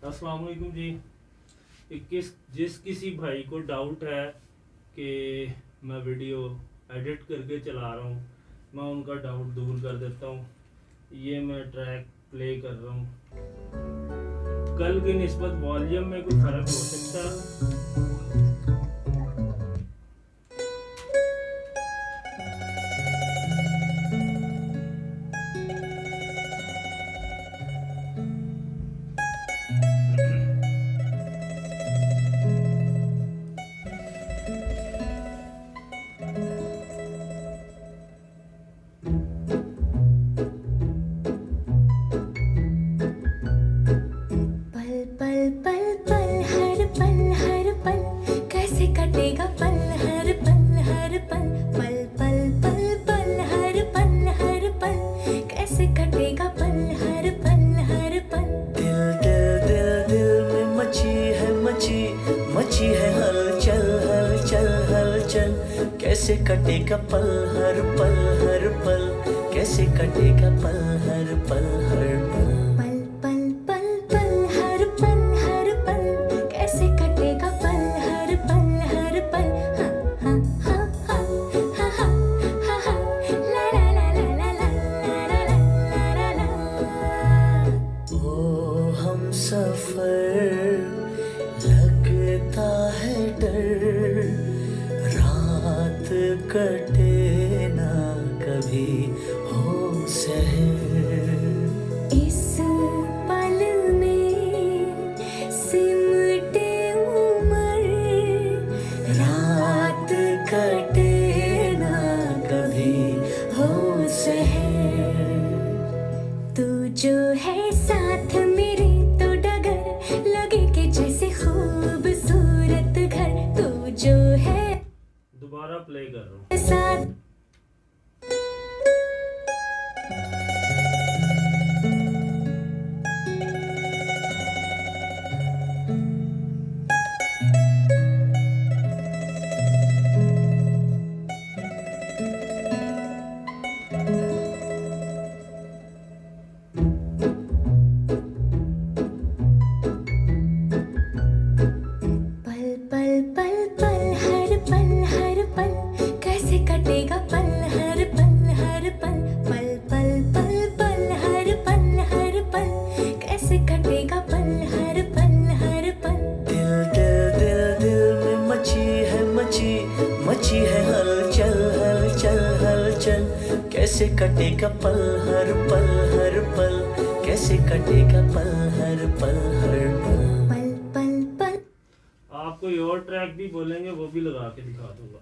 अस्सलाम वालेकुम जी। जिस किसी भाई को डाउट है कि मैं वीडियो एडिट करके चला रहा हूँ, मैं उनका डाउट दूर कर देता हूँ। ये मैं ट्रैक प्ले कर रहा हूँ। कल की निस्बत वॉल्यूम में कोई फ़र्क हो सकता है। पल पल पल पल हर पल कैसे कटेगा पल हर पल पल पल पल पल हर पल कैसे कटेगा पल हर पल दिल दिल दिल दिल में मची है हलचल कैसे कटेगा पल हर पल कैसे कटेगा पल हर पल पल पल पल पल हर पल कैसे कटेगा पल हर पल हा हा हा हा हा हा हा ला ला ला ला ला ला ला ला ओ हम सफर लगता है डर रात कटे ना कभी हो सहर इस पल में सिमटे उमर रात कटे ना कभी हो सहर तू जो है साथ मेरे तो डगर लगे कि जैसे खूबसूरत घर तू जो है दोबारा प्ले कर रहा हूँ। साथ पल पल पल पल हर पल कैसे कटेगा पल हर पल पल पल पल पल हर पल कैसे कटेगा पल हर पल दिल दिल दिल दिल में मची है हलचल कैसे कटेगा पल हर पल कैसे कटेगा पल हर पल पल पल पल आप कोई और ट्रैक भी बोलेंगे वो भी लगा के दिखा दूंगा।